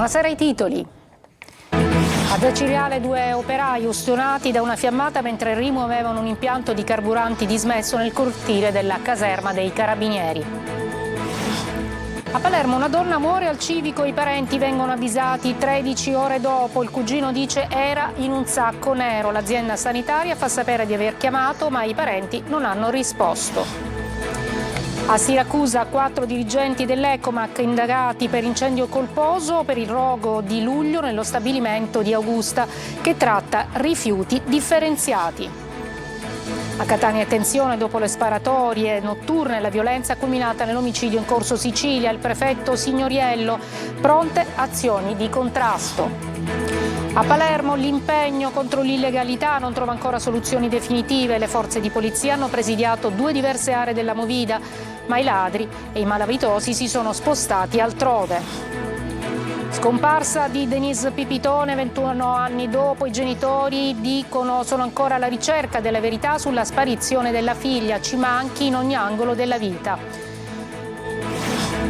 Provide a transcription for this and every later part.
Buonasera ai titoli. Ad Acireale 2 operai ustionati da una fiammata mentre rimuovevano un impianto di carburanti dismesso nel cortile della caserma dei Carabinieri. A Palermo una donna muore al civico, i parenti vengono avvisati 13 ore dopo. Il cugino dice era in un sacco nero. L'azienda sanitaria fa sapere di aver chiamato, ma i parenti non hanno risposto. A Siracusa 4 dirigenti dell'Ecomac indagati per incendio colposo per il rogo di luglio nello stabilimento di Augusta che tratta rifiuti differenziati. A Catania tensione dopo le sparatorie notturne, la violenza culminata nell'omicidio in Corso Sicilia. Il prefetto Signoriello, pronte azioni di contrasto. A Palermo l'impegno contro l'illegalità non trova ancora soluzioni definitive. Le forze di polizia hanno presidiato 2 diverse aree della Movida, ma i ladri e i malavitosi si sono spostati altrove. Scomparsa di Denise Pipitone, 21 anni dopo, i genitori dicono sono ancora alla ricerca della verità sulla sparizione della figlia, ci manchi in ogni angolo della vita.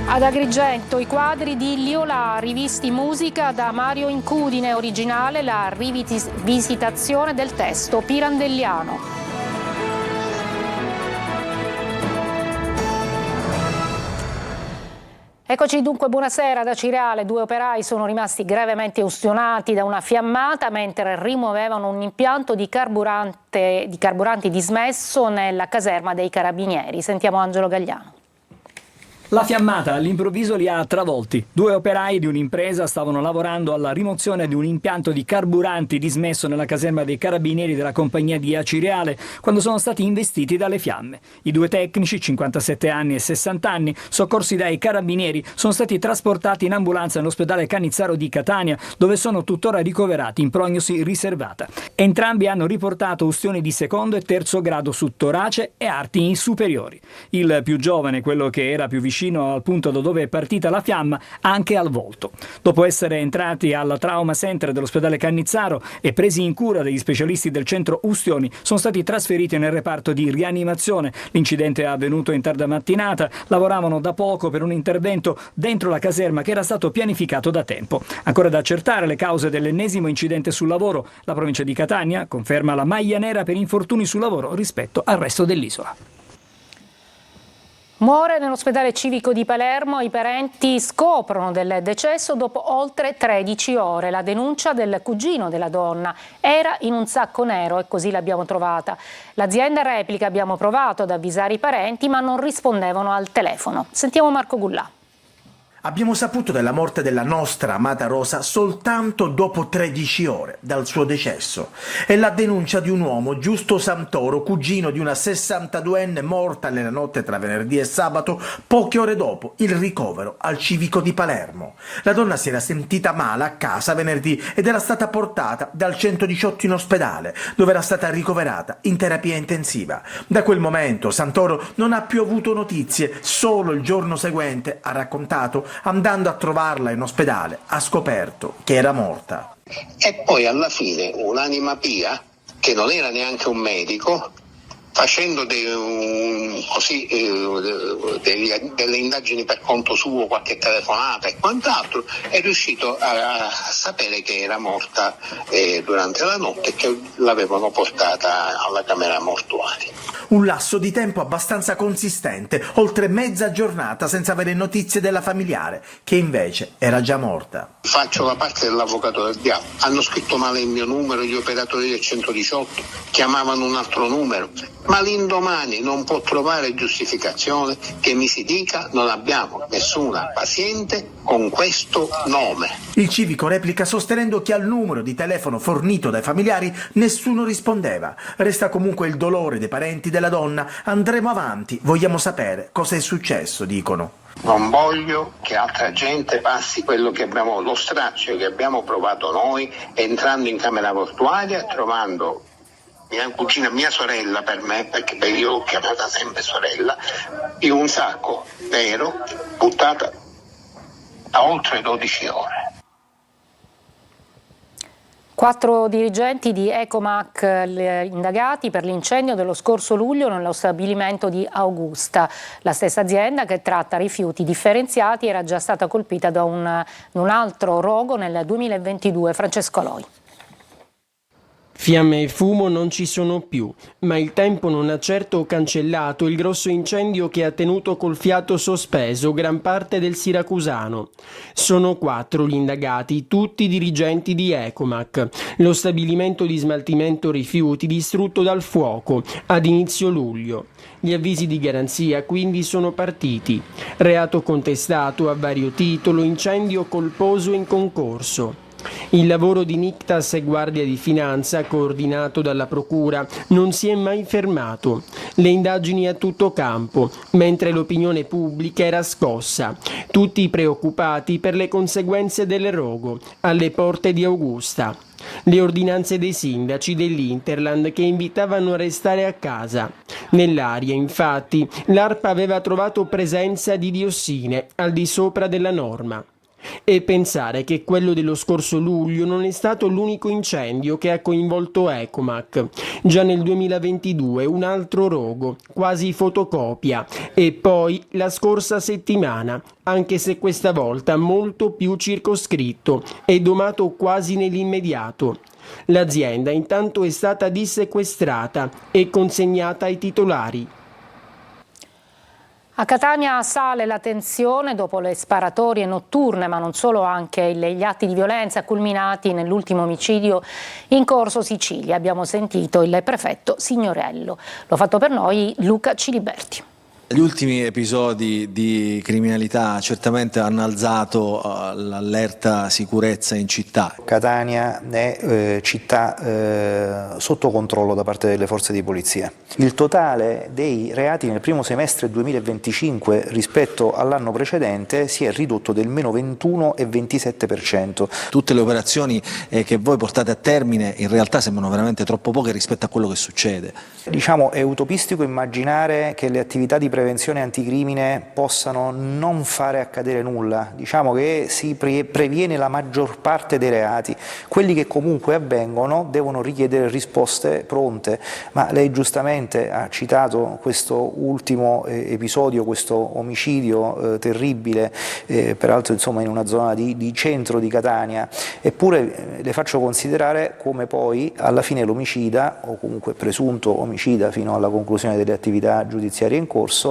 Ad Agrigento i quadri di Liolà, rivisti musica da Mario Incudine, originale la rivisitazione del testo pirandelliano. Eccoci dunque, buonasera. Ad Acireale 2 operai sono rimasti gravemente ustionati da una fiammata mentre rimuovevano un impianto di carburanti dismesso nella caserma dei Carabinieri. Sentiamo Angelo Gagliano. La fiammata all'improvviso li ha travolti. 2 operai di un'impresa stavano lavorando alla rimozione di un impianto di carburanti dismesso nella caserma dei Carabinieri della compagnia di Acireale quando sono stati investiti dalle fiamme. I 2 tecnici, 57 anni e 60 anni, soccorsi dai Carabinieri, sono stati trasportati in ambulanza nell'ospedale Cannizzaro di Catania, dove sono tuttora ricoverati in prognosi riservata. Entrambi hanno riportato ustioni di secondo e terzo grado su torace e arti superiori. Il più giovane, quello che era più vicino al punto da dove è partita la fiamma, anche al volto. Dopo essere entrati al trauma center dell'ospedale Cannizzaro e presi in cura dagli specialisti del centro ustioni, sono stati trasferiti nel reparto di rianimazione. L'incidente è avvenuto in tarda mattinata, lavoravano da poco per un intervento dentro la caserma che era stato pianificato da tempo. Ancora da accertare le cause dell'ennesimo incidente sul lavoro. La provincia di Catania conferma la maglia nera per infortuni sul lavoro rispetto al resto dell'isola. Muore nell'ospedale civico di Palermo, i parenti scoprono del decesso dopo oltre 13 ore. La denuncia del cugino della donna era in un sacco nero e così l'abbiamo trovata. L'azienda replica, abbiamo provato ad avvisare i parenti ma non rispondevano al telefono. Sentiamo Marco Gullà. Abbiamo saputo della morte della nostra amata Rosa soltanto dopo 13 ore dal suo decesso. È la denuncia di un uomo, Giusto Santoro, cugino di una 62enne morta nella notte tra venerdì e sabato, poche ore dopo il ricovero al civico di Palermo. La donna si era sentita male a casa venerdì ed era stata portata dal 118 in ospedale, dove era stata ricoverata in terapia intensiva. Da quel momento Santoro non ha più avuto notizie, solo il giorno seguente ha raccontato andando a trovarla in ospedale, ha scoperto che era morta. E poi alla fine un'anima pia, che non era neanche un medico, facendo delle indagini per conto suo, qualche telefonata e quant'altro, è riuscito a sapere che era morta durante la notte e che l'avevano portata alla camera mortuaria. Un lasso di tempo abbastanza consistente, oltre mezza giornata senza avere notizie della familiare, che invece era già morta. Faccio la parte dell'avvocato del diavolo. Hanno scritto male il mio numero, gli operatori del 118, chiamavano un altro numero, ma l'indomani non può trovare giustificazione che mi si dica non abbiamo nessuna paziente con questo nome. Il civico replica sostenendo che al numero di telefono fornito dai familiari nessuno rispondeva. Resta comunque il dolore dei parenti della donna. Andremo avanti, vogliamo sapere cosa è successo, dicono. Non voglio che altra gente passi lo straccio che abbiamo provato noi, entrando in camera mortuaria, trovando mia cugina, mia sorella per me, perché io l'ho chiamata sempre sorella, in un sacco nero, buttata da oltre 12 ore. 4 dirigenti di Ecomac indagati per l'incendio dello scorso luglio nello stabilimento di Augusta. La stessa azienda, che tratta rifiuti differenziati, era già stata colpita da un altro rogo nel 2022. Francesco Loi. Fiamme e fumo non ci sono più, ma il tempo non ha certo cancellato il grosso incendio che ha tenuto col fiato sospeso gran parte del siracusano. Sono 4 gli indagati, tutti dirigenti di Ecomac, lo stabilimento di smaltimento rifiuti distrutto dal fuoco ad inizio luglio. Gli avvisi di garanzia quindi sono partiti. Reato contestato a vario titolo, incendio colposo in concorso. Il lavoro di Nictas e Guardia di Finanza, coordinato dalla Procura, non si è mai fermato. Le indagini a tutto campo, mentre l'opinione pubblica era scossa, tutti preoccupati per le conseguenze del rogo alle porte di Augusta. Le ordinanze dei sindaci dell'Interland che invitavano a restare a casa. Nell'aria, infatti, l'ARPA aveva trovato presenza di diossine al di sopra della norma. E pensare che quello dello scorso luglio non è stato l'unico incendio che ha coinvolto Ecomac. Già nel 2022 un altro rogo, quasi fotocopia, e poi la scorsa settimana, anche se questa volta molto più circoscritto e domato quasi nell'immediato. L'azienda intanto è stata dissequestrata e consegnata ai titolari. A Catania sale la tensione dopo le sparatorie notturne, ma non solo, anche gli atti di violenza culminati nell'ultimo omicidio in Corso Sicilia. Abbiamo sentito il prefetto Signorello. L'ho fatto per noi Luca Ciliberti. Gli ultimi episodi di criminalità certamente hanno alzato l'allerta sicurezza in città. Catania è città sotto controllo da parte delle forze di polizia. Il totale dei reati nel primo semestre 2025 rispetto all'anno precedente si è ridotto del meno 21,27%. Tutte le operazioni che voi portate a termine in realtà sembrano veramente troppo poche rispetto a quello che succede. Diciamo, è utopistico immaginare che le attività di prevenzione anticrimine possano non fare accadere nulla. Diciamo che si previene la maggior parte dei reati. Quelli che comunque avvengono devono richiedere risposte pronte, ma lei giustamente ha citato questo ultimo episodio, questo omicidio terribile, peraltro insomma in una zona di centro di Catania, eppure le faccio considerare come poi alla fine l'omicida, o comunque presunto omicida fino alla conclusione delle attività giudiziarie in corso,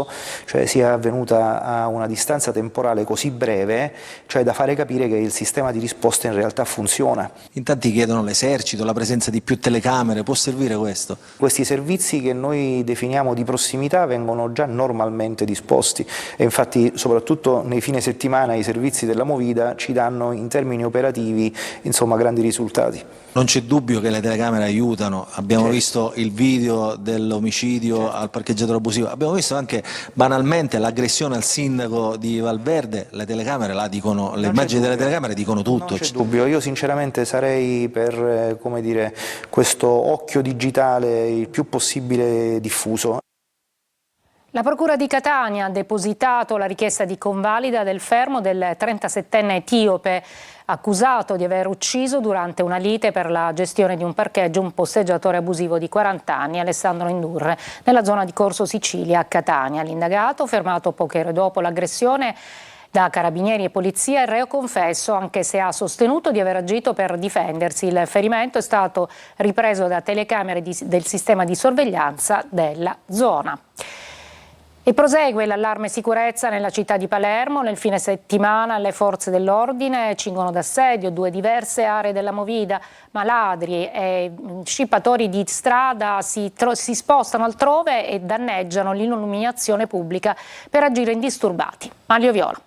cioè sia avvenuta a una distanza temporale così breve, cioè da fare capire che il sistema di risposta in realtà funziona. In tanti chiedono l'esercito, la presenza di più telecamere, può servire questo? Questi servizi che noi definiamo di prossimità vengono già normalmente disposti e infatti soprattutto nei fine settimana i servizi della Movida ci danno in termini operativi insomma grandi risultati. Non c'è dubbio che le telecamere aiutano, abbiamo visto il video dell'omicidio al parcheggiatore abusivo, abbiamo visto anche banalmente l'aggressione al sindaco di Valverde, le telecamere la dicono, le immagini delle telecamere dicono tutto. Non c'è dubbio, io sinceramente sarei per come dire, questo occhio digitale il più possibile diffuso. La Procura di Catania ha depositato la richiesta di convalida del fermo del 37enne etiope accusato di aver ucciso durante una lite per la gestione di un parcheggio un posteggiatore abusivo di 40 anni, Alessandro Indurre, nella zona di Corso Sicilia a Catania. L'indagato, fermato poche ore dopo l'aggressione da carabinieri e polizia, è reo confesso, anche se ha sostenuto di aver agito per difendersi. Il ferimento è stato ripreso da telecamere del sistema di sorveglianza della zona. E prosegue l'allarme sicurezza nella città di Palermo. Nel fine settimana le forze dell'ordine cingono d'assedio 2 diverse aree della Movida, ma ladri e scippatori di strada si spostano altrove e danneggiano l'illuminazione pubblica per agire indisturbati. Mario Viola.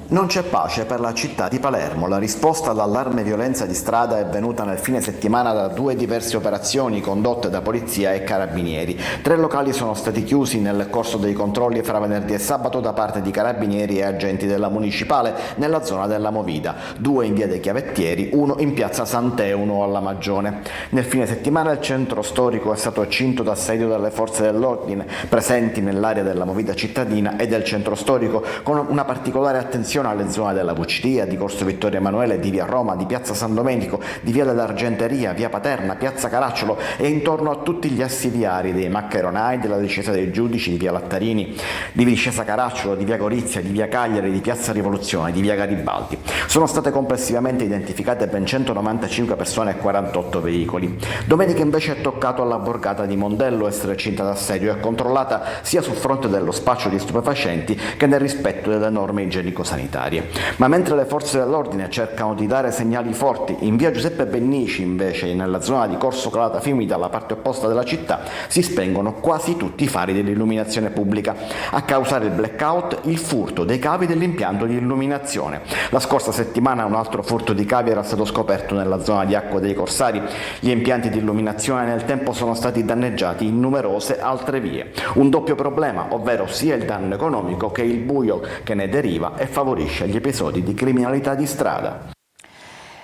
Non c'è pace per la città di Palermo. La risposta all'allarme violenza di strada è venuta nel fine settimana da 2 diverse operazioni condotte da polizia e carabinieri. 3 locali sono stati chiusi nel corso dei controlli fra venerdì e sabato da parte di carabinieri e agenti della municipale nella zona della Movida, 2 in via dei Chiavettieri, 1 in piazza Sant'Euno alla Magione. Nel fine settimana il centro storico è stato cinto d'assedio dalle forze dell'ordine presenti nell'area della Movida cittadina e del centro storico, con una particolare attenzione attenzione alle zone della Vucciria, di Corso Vittorio Emanuele, di via Roma, di piazza San Domenico, di via dell'Argenteria, via Paterna, piazza Caracciolo e intorno a tutti gli assi viari dei Maccheronai, della discesa dei Giudici, di via Lattarini, di via discesa Caracciolo, di via Gorizia, di via Cagliari, di piazza Rivoluzione, di via Garibaldi. Sono state complessivamente identificate ben 195 persone e 48 veicoli. Domenica invece è toccato alla borgata di Mondello essere cinta d'assedio e controllata sia sul fronte dello spaccio di stupefacenti che nel rispetto delle norme igienico-sanitarie. Ma mentre le forze dell'ordine cercano di dare segnali forti, in via Giuseppe Bennici invece, nella zona di Corso Calata Fiumita, dalla parte opposta della città, si spengono quasi tutti i fari dell'illuminazione pubblica. A causare il blackout il furto dei cavi dell'impianto di illuminazione. La scorsa settimana un altro furto di cavi era stato scoperto nella zona di Acqua dei Corsari. Gli impianti di illuminazione nel tempo sono stati danneggiati in numerose altre vie. Un doppio problema, ovvero sia il danno economico che il buio che ne deriva e favorisce gli episodi di criminalità di strada.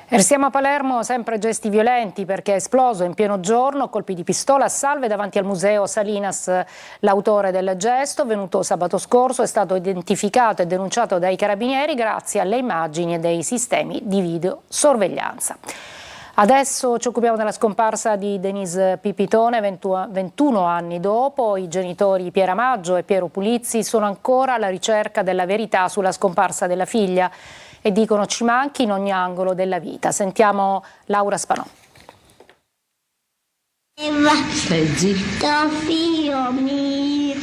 Restiamo a Palermo, sempre gesti violenti perché è esploso in pieno giorno, colpi di pistola a salve davanti al museo Salinas. L'autore del gesto, venuto sabato scorso, è stato identificato e denunciato dai carabinieri grazie alle immagini e dei sistemi di videosorveglianza. Adesso ci occupiamo della scomparsa di Denise Pipitone, 21 anni dopo. I genitori Piera Maggio e Piero Pulizzi sono ancora alla ricerca della verità sulla scomparsa della figlia e dicono ci manchi in ogni angolo della vita. Sentiamo Laura Spanò. Stai zitto. Figlio mio,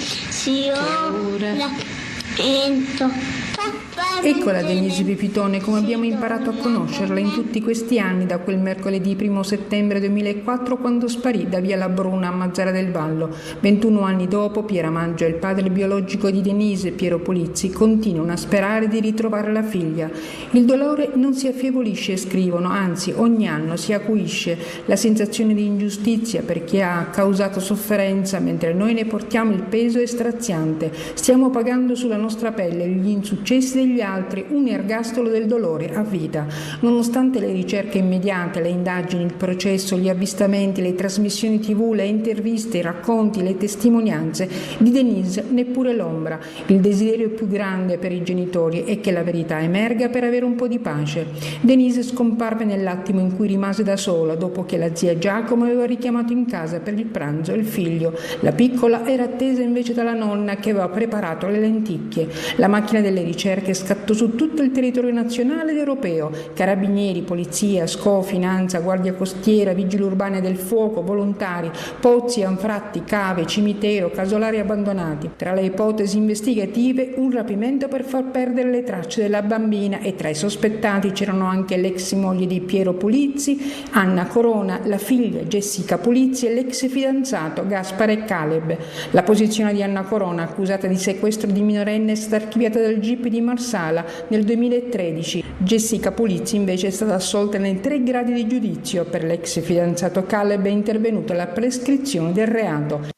Eccola Denise Pipitone, come abbiamo imparato a conoscerla in tutti questi anni, da quel mercoledì 1 settembre 2004 quando sparì da via La Bruna a Mazara del Vallo. 21 anni dopo, Piera Maggio e il padre biologico di Denise, Piero Pulizzi, continuano a sperare di ritrovare la figlia. Il dolore non si affievolisce, scrivono, anzi ogni anno si acuisce. La sensazione di ingiustizia per chi ha causato sofferenza mentre noi ne portiamo il peso è straziante. Stiamo pagando sulla nostra pelle gli insuccessi degli altri, un ergastolo del dolore a vita. Nonostante le ricerche immediate, le indagini, il processo, gli avvistamenti, le trasmissioni TV, le interviste, i racconti, le testimonianze, di Denise neppure l'ombra. Il desiderio più grande per i genitori è che la verità emerga per avere un po' di pace. Denise scomparve nell'attimo in cui rimase da sola dopo che la zia Giacomo aveva richiamato in casa per il pranzo il figlio. La piccola era attesa invece dalla nonna che aveva preparato le lenticchie. La macchina delle ricerche scattò su tutto il territorio nazionale ed europeo. Carabinieri, polizia, SCO, finanza, guardia costiera, vigili urbani del fuoco, volontari, pozzi, anfratti, cave, cimitero, casolari abbandonati. Tra le ipotesi investigative un rapimento per far perdere le tracce della bambina e tra i sospettati c'erano anche l'ex moglie di Piero Pulizzi, Anna Corona, la figlia Jessica Pulizzi e l'ex fidanzato Gaspare Caleb. La posizione di Anna Corona, accusata di sequestro di minorenne, è stata archiviata dal GIP di Marsala nel 2013. Jessica Pulizzi invece è stata assolta nei 3 gradi di giudizio. Per l'ex fidanzato Caleb è intervenuta la prescrizione del reato.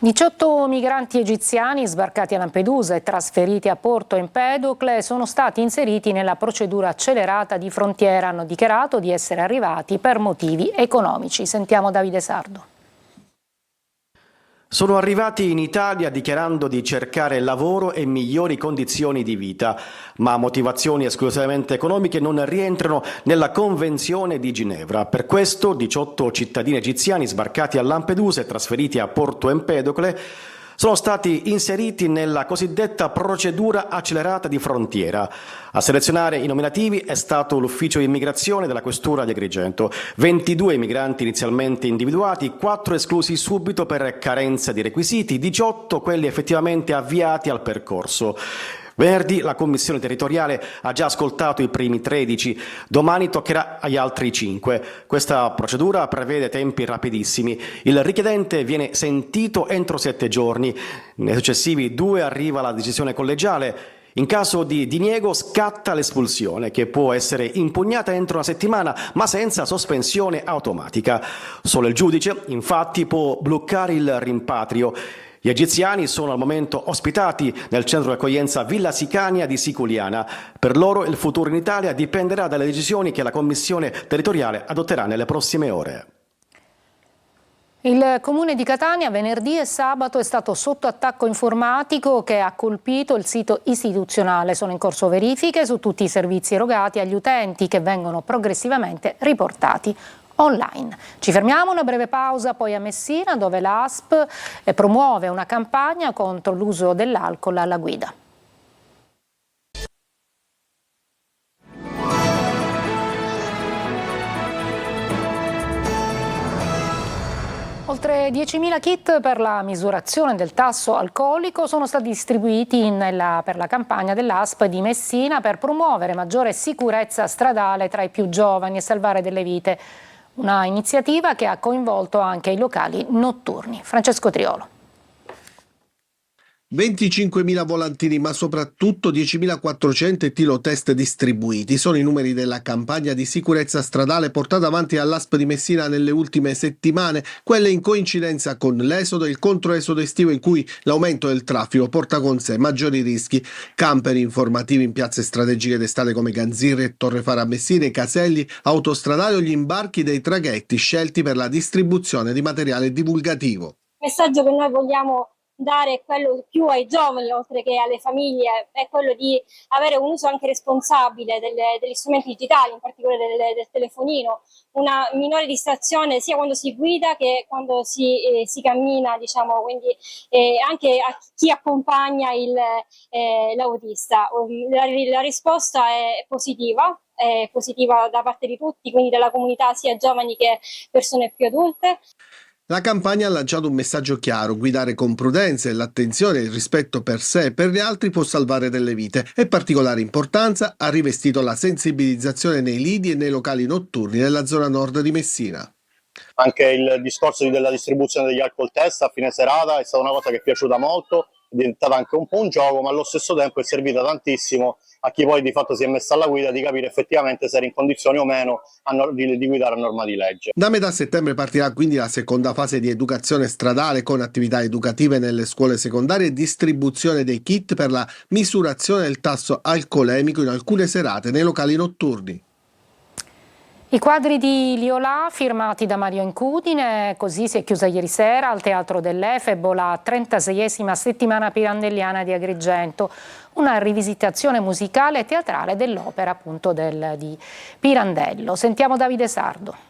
18 migranti egiziani sbarcati a Lampedusa e trasferiti a Porto Empedocle sono stati inseriti nella procedura accelerata di frontiera. Hanno dichiarato di essere arrivati per motivi economici. Sentiamo Davide Sardo. Sono arrivati in Italia dichiarando di cercare lavoro e migliori condizioni di vita, ma motivazioni esclusivamente economiche non rientrano nella Convenzione di Ginevra. Per questo 18 cittadini egiziani sbarcati a Lampedusa e trasferiti a Porto Empedocle sono stati inseriti nella cosiddetta procedura accelerata di frontiera. A selezionare i nominativi è stato l'ufficio immigrazione della questura di Agrigento. 22 migranti inizialmente individuati, 4 esclusi subito per carenza di requisiti, 18 quelli effettivamente avviati al percorso. Venerdì la Commissione territoriale ha già ascoltato i primi 13, domani toccherà agli altri 5. Questa procedura prevede tempi rapidissimi. Il richiedente viene sentito entro 7 giorni, nei successivi 2 arriva la decisione collegiale. In caso di diniego scatta l'espulsione, che può essere impugnata entro una settimana, ma senza sospensione automatica. Solo il giudice, infatti, può bloccare il rimpatrio. Gli egiziani sono al momento ospitati nel centro di accoglienza Villa Sicania di Siculiana. Per loro il futuro in Italia dipenderà dalle decisioni che la Commissione territoriale adotterà nelle prossime ore. Il comune di Catania venerdì e sabato è stato sotto attacco informatico che ha colpito il sito istituzionale. Sono in corso verifiche su tutti i servizi erogati agli utenti che vengono progressivamente riportati online. Ci fermiamo, una breve pausa poi a Messina dove l'ASP promuove una campagna contro l'uso dell'alcol alla guida. Oltre 10.000 kit per la misurazione del tasso alcolico sono stati distribuiti per la campagna dell'ASP di Messina per promuovere maggiore sicurezza stradale tra i più giovani e salvare delle vite. Una iniziativa che ha coinvolto anche i locali notturni. Francesco Triolo. 25.000 volantini, ma soprattutto 10.400 etilotest distribuiti. Sono i numeri della campagna di sicurezza stradale portata avanti all'ASP di Messina nelle ultime settimane, quelle in coincidenza con l'esodo e il controesodo estivo in cui l'aumento del traffico porta con sé maggiori rischi. Camper informativi in piazze strategiche d'estate come Ganzirri e Torrefara a Messina, i caselli autostradali o gli imbarchi dei traghetti scelti per la distribuzione di materiale divulgativo. Il messaggio che noi vogliamo dare è quello più ai giovani oltre che alle famiglie, è quello di avere un uso anche responsabile degli strumenti digitali, in particolare del telefonino, una minore distrazione sia quando si guida che quando si cammina, diciamo, quindi anche a chi accompagna l'autista. La risposta è positiva da parte di tutti, quindi dalla comunità sia giovani che persone più adulte. La campagna ha lanciato un messaggio chiaro: guidare con prudenza e l'attenzione e il rispetto per sé e per gli altri può salvare delle vite, e particolare importanza ha rivestito la sensibilizzazione nei lidi e nei locali notturni nella zona nord di Messina. Anche il discorso della distribuzione degli alcol test a fine serata è stata una cosa che è piaciuta molto, è diventata anche un po' un gioco, ma allo stesso tempo è servita tantissimo a chi poi di fatto si è messo alla guida di capire effettivamente se era in condizioni o meno di guidare a norma di legge. Da metà settembre partirà quindi la seconda fase di educazione stradale con attività educative nelle scuole secondarie e distribuzione dei kit per la misurazione del tasso alcolemico in alcune serate nei locali notturni. I quadri di Liolà firmati da Mario Incudine, così si è chiusa ieri sera al Teatro dell'Efebo la 36esima settimana pirandelliana di Agrigento, una rivisitazione musicale e teatrale dell'opera appunto di Pirandello. Sentiamo Davide Sardo.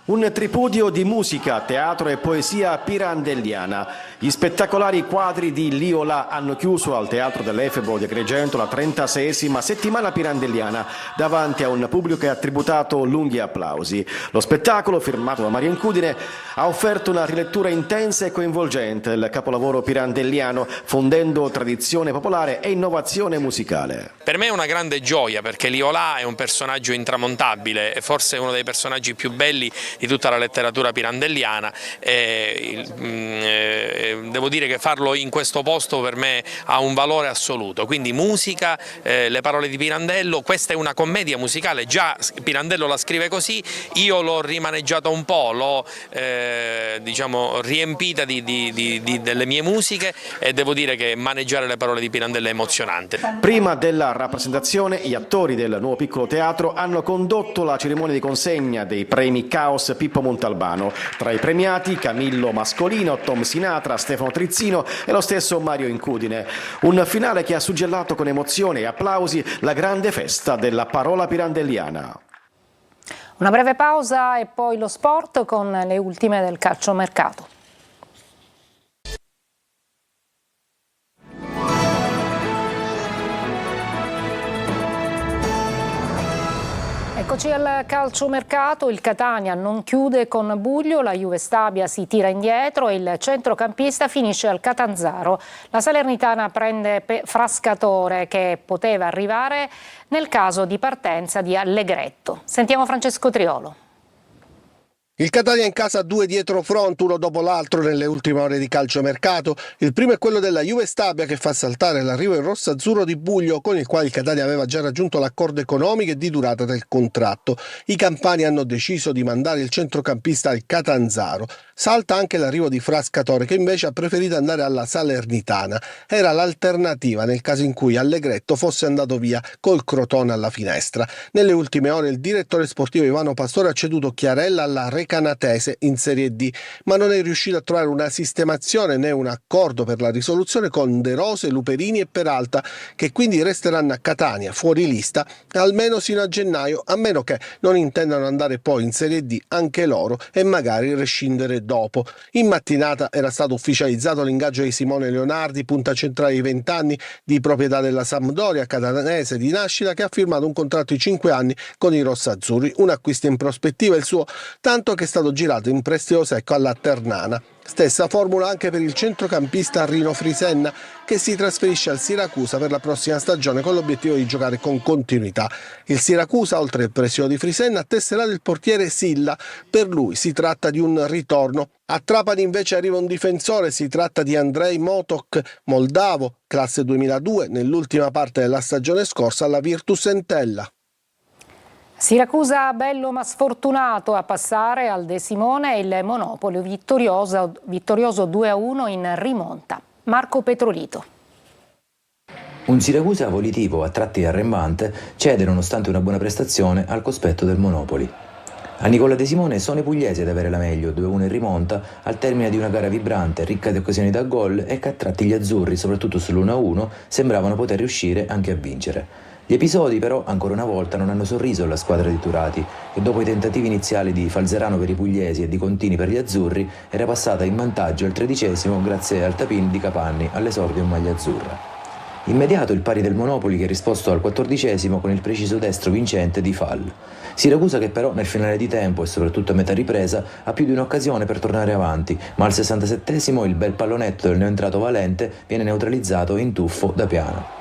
Un tripudio di musica, teatro e poesia pirandelliana. Gli spettacolari quadri di Liolà hanno chiuso al Teatro dell'Efebo di Agrigento la 36esima settimana pirandelliana davanti a un pubblico che ha tributato lunghi applausi. Lo spettacolo, firmato da Mario Incudine, ha offerto una rilettura intensa e coinvolgente del capolavoro pirandelliano, fondendo tradizione popolare e innovazione musicale. Per me è una grande gioia perché Liolà è un personaggio intramontabile, è forse uno dei personaggi più belli di tutta la letteratura pirandelliana. Devo dire che farlo in questo posto per me ha un valore assoluto, quindi musica, le parole di Pirandello, questa è una commedia musicale, già Pirandello la scrive così, io l'ho rimaneggiata un po', l'ho diciamo riempita delle mie musiche e devo dire che maneggiare le parole di Pirandello è emozionante. Prima della rappresentazione gli attori del nuovo piccolo teatro hanno condotto la cerimonia di consegna dei premi Caos Pippo Montalbano, tra i premiati Camillo Mascolino, Tom Sinatra, Stefano Trizzino e lo stesso Mario Incudine. Un finale che ha suggellato con emozione e applausi la grande festa della parola pirandelliana. Una breve pausa e poi lo sport con le ultime del calciomercato. Eccoci al calciomercato, il Catania non chiude con Buglio, la Juve Stabia si tira indietro e il centrocampista finisce al Catanzaro. La Salernitana prende Frascatore che poteva arrivare nel caso di partenza di Allegretto. Sentiamo Francesco Triolo. Il Catania in casa 2 dietro front, uno dopo l'altro nelle ultime ore di calciomercato. Il primo è quello della Juve Stabia, che fa saltare l'arrivo in rosso-azzurro di Buglio, con il quale il Catania aveva già raggiunto l'accordo economico e di durata del contratto. I campani hanno deciso di mandare il centrocampista al Catanzaro. Salta anche l'arrivo di Frascatore, che invece ha preferito andare alla Salernitana. Era l'alternativa nel caso in cui Allegretto fosse andato via col Crotone alla finestra. Nelle ultime ore il direttore sportivo Ivano Pastore ha ceduto Chiarella alla Recanatese in Serie D, ma non è riuscito a trovare una sistemazione né un accordo per la risoluzione con De Rose, Luperini e Peralta, che quindi resteranno a Catania fuori lista almeno sino a gennaio, a meno che non intendano andare poi in Serie D anche loro e magari rescindere dopo. In mattinata era stato ufficializzato l'ingaggio di Simone Leonardi, punta centrale di 20 anni, di proprietà della Sampdoria, catanese di nascita, che ha firmato un contratto di 5 anni con i rossazzurri, un acquisto in prospettiva il suo, tanto che è stato girato in prestito secco alla Ternana. Stessa formula anche per il centrocampista Rino Frisenna, che si trasferisce al Siracusa per la prossima stagione con l'obiettivo di giocare con continuità. Il Siracusa, oltre al prestito di Frisenna, ha tesserato il portiere Silla. Per lui si tratta di un ritorno. A Trapani invece arriva un difensore, si tratta di Andrei Motok, moldavo, classe 2002, nell'ultima parte della stagione scorsa alla Virtus Entella. Siracusa bello ma sfortunato a passare al De Simone, il Monopoli vittorioso 2-1 in rimonta. Marco Petrolito. Un Siracusa volitivo, a tratti arrembante, cede nonostante una buona prestazione al cospetto del Monopoli. A Nicola De Simone sono i pugliesi ad avere la meglio, 2-1 in rimonta, al termine di una gara vibrante, ricca di occasioni da gol e che a tratti gli azzurri, soprattutto sull'1-1, sembravano poter riuscire anche a vincere. Gli episodi però, ancora una volta, non hanno sorriso alla squadra di Turati, che dopo i tentativi iniziali di Falzerano per i pugliesi e di Contini per gli azzurri, era passata in vantaggio al 13° grazie al tapin di Capanni all'esordio in maglia azzurra. Immediato il pari del Monopoli, che ha risposto al 14° con il preciso destro vincente di Fall. Siracusa che però nel finale di tempo e soprattutto a metà ripresa ha più di un'occasione per tornare avanti, ma al 67° il bel pallonetto del neoentrato Valente viene neutralizzato in tuffo da Piano.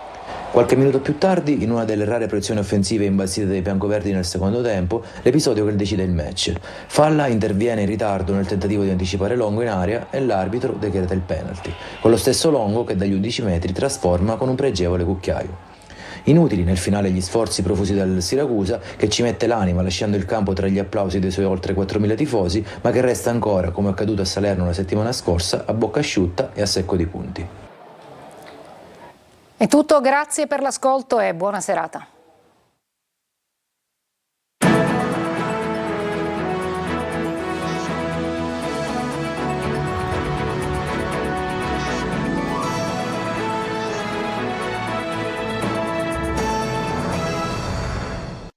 Qualche minuto più tardi, in una delle rare proiezioni offensive imbastite dai biancoverdi nel secondo tempo, l'episodio che decide il match. Falla interviene in ritardo nel tentativo di anticipare Longo in area e l'arbitro decreta il penalty, con lo stesso Longo che dagli 11 metri trasforma con un pregevole cucchiaio. Inutili nel finale gli sforzi profusi dal Siracusa, che ci mette l'anima lasciando il campo tra gli applausi dei suoi oltre 4.000 tifosi, ma che resta ancora, come accaduto a Salerno la settimana scorsa, a bocca asciutta e a secco di punti. È tutto, grazie per l'ascolto e buona serata.